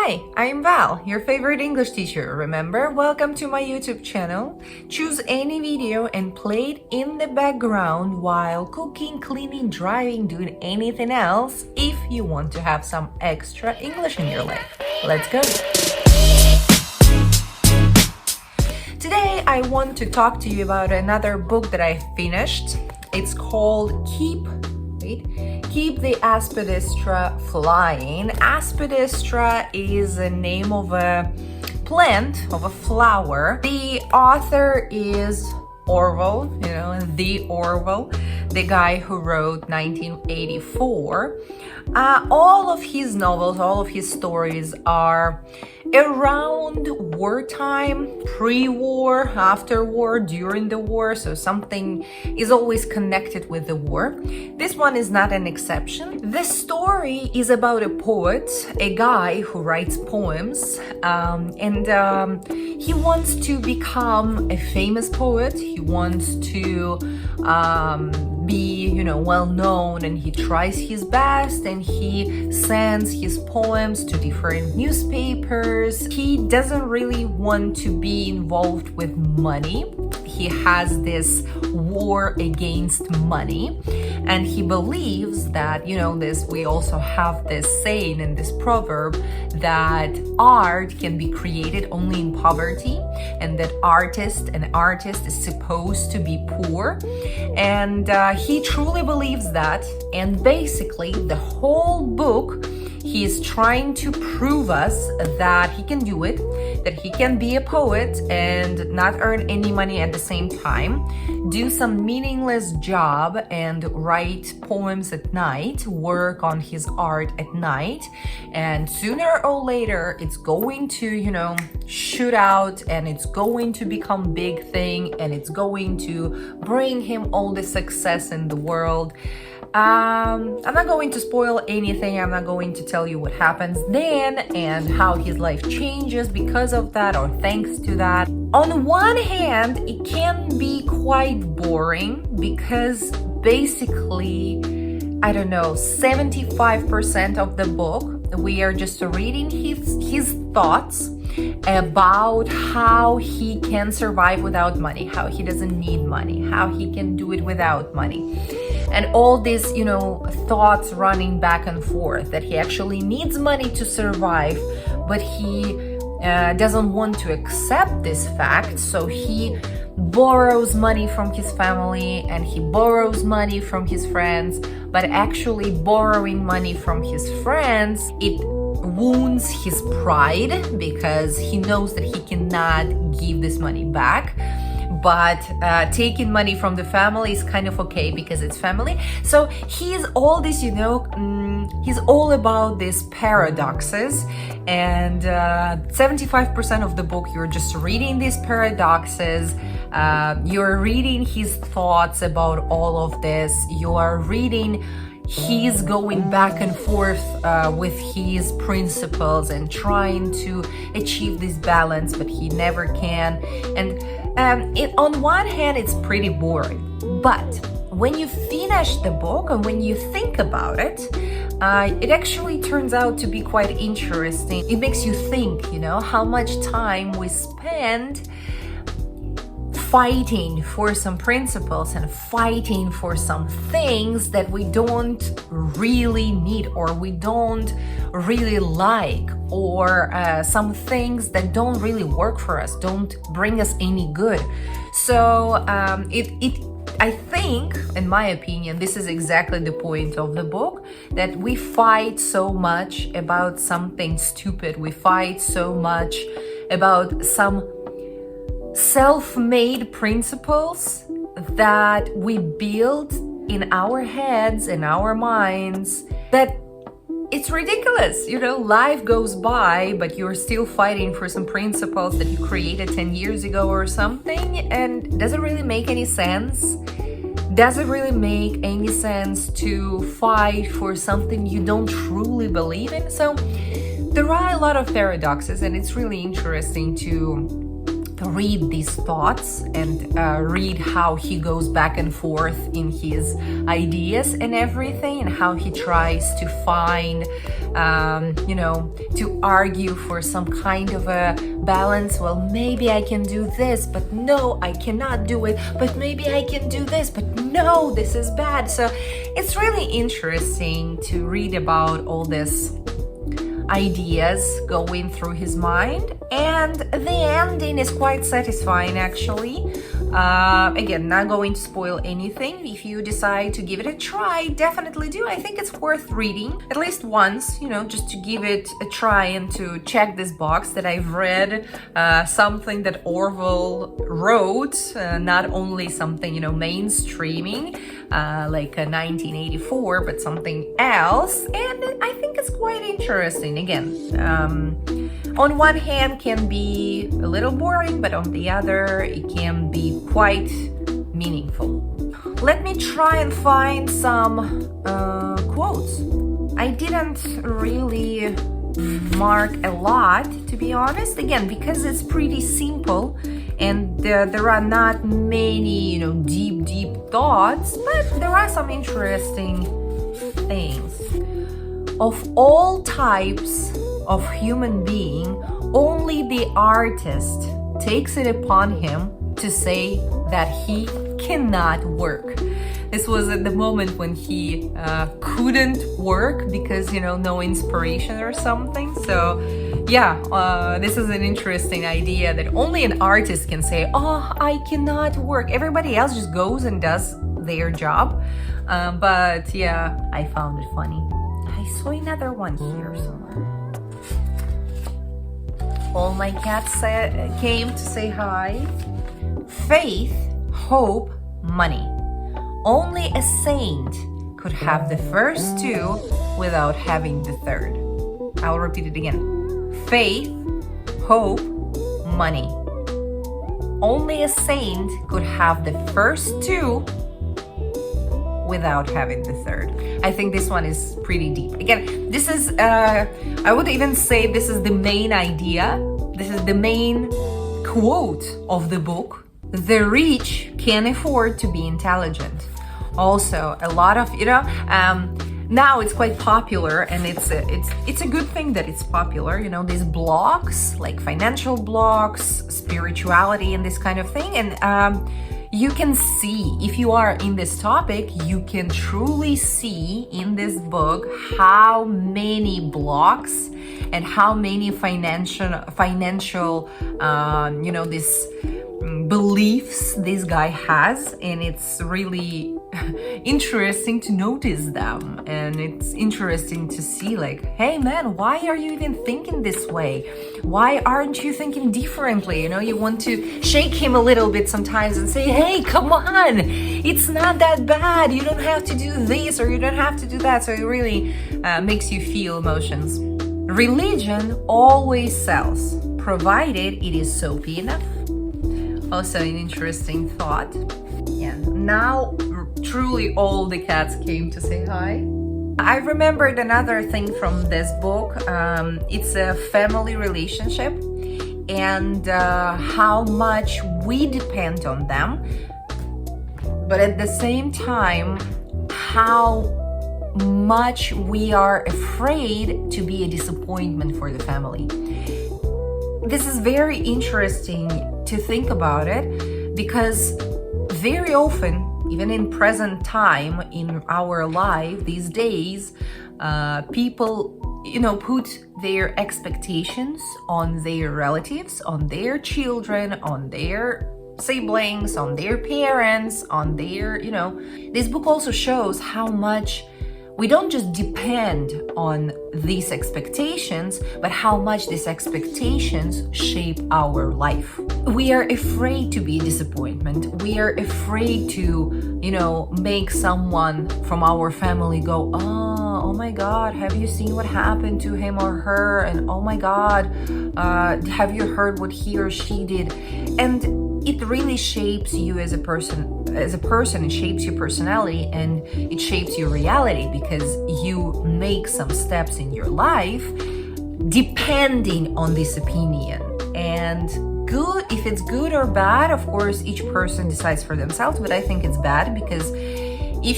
Hi, I'm Val, your favorite English teacher. Remember, welcome to my YouTube channel. Choose any video and play it in the background while cooking, cleaning, driving, doing anything else if you want to have some extra English in your life. Let's go! Today, I want to talk to you about another book that I finished. It's called Keep the ASPIDISTRA Flying. ASPIDISTRA is the name of a plant, of a flower. The author is Orwell, the Orwell, the guy who wrote 1984. All of his novels, all of his stories are around wartime, pre-war, after war, during the war, so something is always connected with the war. This one is not an exception. The story is about a poet, a guy who writes poems, and he wants to become a famous poet. He wants to be, well known, and he tries his best and he sends his poems to different newspapers. He doesn't really want to be involved with money. He has this war against money, and he believes that, we also have this saying in this proverb that art can be created only in poverty, and that an artist is supposed to be poor. And he truly believes that, and basically the whole book he is trying to prove us that he can do it, that he can be a poet and not earn any money at the same time, do some meaningless job and write poems at night, work on his art at night, and sooner or later it's going to, shoot out, and it's going to become big thing, and it's going to bring him all the success in the world. I'm not going to spoil anything. I'm not going to tell you what happens then and how his life changes because of that or thanks to that. On one hand, it can be quite boring because basically, 75% of the book, we are just reading his thoughts about how he can survive without money, how he doesn't need money, how he can do it without money. And all these, thoughts running back and forth, that he actually needs money to survive, but he doesn't want to accept this fact, so he borrows money from his family and he borrows money from his friends. But actually borrowing money from his friends, it wounds his pride because he knows that he cannot give this money back. But taking money from the family is kind of okay because it's family. So he's all this, he's all about these paradoxes. And 75% of the book, you're just reading these paradoxes. You're reading his thoughts about all of this. You are reading he's going back and forth with his principles and trying to achieve this balance, but he never can. And on one hand, it's pretty boring. But when you finish the book and when you think about it, it actually turns out to be quite interesting. It makes you think, how much time we spend fighting for some principles and fighting for some things that we don't really need or we don't really like, or some things that don't really work for us, don't bring us any good. So I think, in my opinion, this is exactly the point of the book, that we fight so much about something stupid. We fight so much about some self-made principles that we build in our heads, in our minds, that it's ridiculous. Life goes by, but you're still fighting for some principles that you created 10 years ago or something, and does it really make any sense? Does it really make any sense to fight for something you don't truly believe in? So there are a lot of paradoxes, and it's really interesting to read these thoughts and read how he goes back and forth in his ideas and everything, and how he tries to find, to argue for some kind of a balance. Well, maybe I can do this, but no, I cannot do it. But maybe I can do this, but no, this is bad. So it's really interesting to read about all this ideas going through his mind, and the ending is quite satisfying actually. Again, not going to spoil anything. If you decide to give it a try, definitely do. I think it's worth reading at least once, just to give it a try and to check this box that I've read something that Orwell wrote, not only something, mainstreaming like 1984, but something else. And I think it's quite interesting. Again, on one hand can be a little boring, but on the other it can be quite meaningful. Let me try and find some quotes. I didn't really mark a lot, to be honest, again, because it's pretty simple and there are not many, deep thoughts, but there are some interesting things. Of all types of human being, only the artist takes it upon him to say that he cannot work. This was at the moment when he couldn't work because, no inspiration or something. So yeah, this is an interesting idea that only an artist can say, oh, I cannot work. Everybody else just goes and does their job. But yeah, I found it funny. I saw another one here somewhere. All my cats came to say hi. Faith, hope, money. Only a saint could have the first two without having the third. I'll repeat it again. Faith, hope, money. Only a saint could have the first two without having the third. I think this one is pretty deep. Again, this is, I would even say this is the main idea. This is the main quote of the book. The rich can afford to be intelligent. Also, a lot of, now it's quite popular, and it's a good thing that it's popular. These blogs, like financial blogs, spirituality, and this kind of thing. And you can see, if you are in this topic, you can truly see in this book how many blogs and how many financial, this beliefs this guy has, and it's really interesting to notice them, and it's interesting to see, like, hey man, why are you even thinking this way? Why aren't you thinking differently? You want to shake him a little bit sometimes and say, hey, come on, it's not that bad, you don't have to do this or you don't have to do that. So it really makes you feel emotions. Religion always sells, provided it is soapy enough. Also an interesting thought. Yeah, now truly all the cats came to say hi. I remembered another thing from this book. It's a family relationship and how much we depend on them, but at the same time, how much we are afraid to be a disappointment for the family. This is very interesting to think about it, because very often, even in present time in our life these days, people put their expectations on their relatives, on their children, on their siblings, on their parents, on their, This book also shows how much we don't just depend on these expectations, but how much these expectations shape our life. We are afraid to be a disappointment. We are afraid to, make someone from our family go, oh my God, have you seen what happened to him or her? And oh my God, have you heard what he or she did? And it really shapes you as a person. It shapes your personality and it shapes your reality, because you make some steps in your life depending on this opinion. And it's good or bad, of course, each person decides for themselves, but I think it's bad because if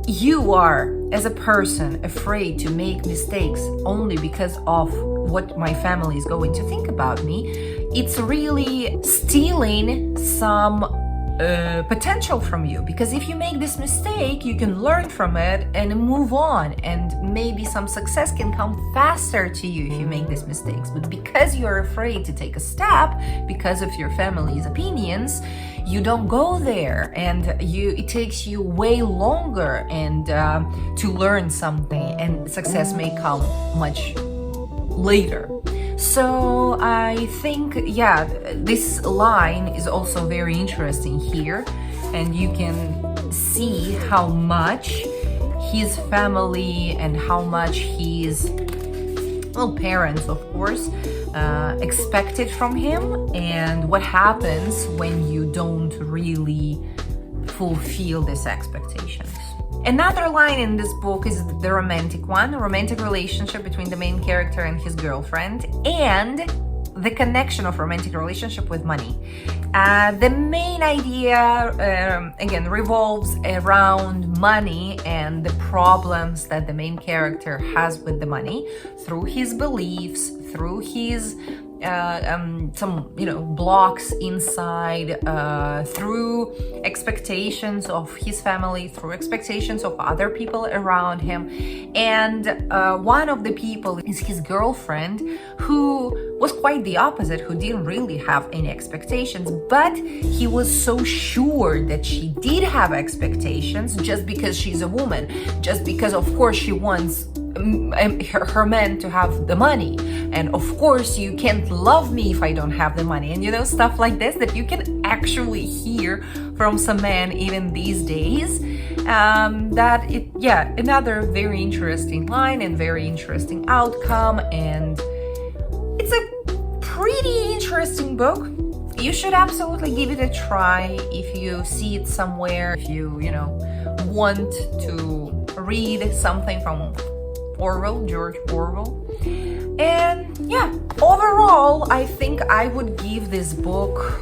you are, as a person, afraid to make mistakes only because of what my family is going to think about me, it's really stealing some potential from you. Because if you make this mistake, you can learn from it and move on, and maybe some success can come faster to you if you make these mistakes. But because you're afraid to take a step because of your family's opinions, you don't go there, and it takes you way longer and to learn something, and success may come much later. So I think, yeah, this line is also very interesting here, and you can see how much his family and how much his, well, parents, of course, expected from him, and what happens when you don't really fulfill these expectations. Another line in this book is the romantic one, a romantic relationship between the main character and his girlfriend, and the connection of romantic relationship with money. The main idea, again, revolves around money and the problems that the main character has with the money through his beliefs, through his some blocks inside, through expectations of his family, through expectations of other people around him. And one of the people is his girlfriend, who was quite the opposite, who didn't really have any expectations, but he was so sure that she did have expectations just because she's a woman, just because of course she wants her man to have the money, and of course you can't love me if I don't have the money, and stuff like this that you can actually hear from some men even these days. Another very interesting line and very interesting outcome, and it's a pretty interesting book. You should absolutely give it a try if you see it somewhere, if you want to read something from George Orwell. And yeah, overall, I think I would give this book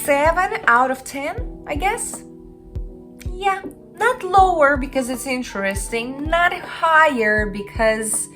7 out of 10, I guess. Yeah, not lower because it's interesting, not higher because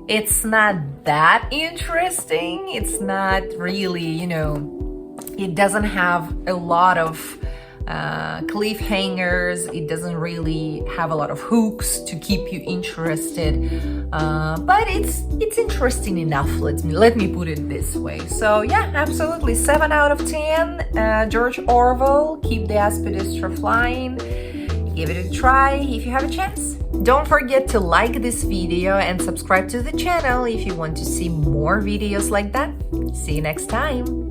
it's not that interesting. It's not really, it doesn't have a lot of cliffhangers. It doesn't really have a lot of hooks to keep you interested, but it's interesting enough. Let me put it this way. So yeah, absolutely 7 out of 10. George Orwell, Keep the ASPIDISTRA Flying. Give it a try if you have a chance. Don't forget to like this video and subscribe to the channel if you want to see more videos like that. See you next time.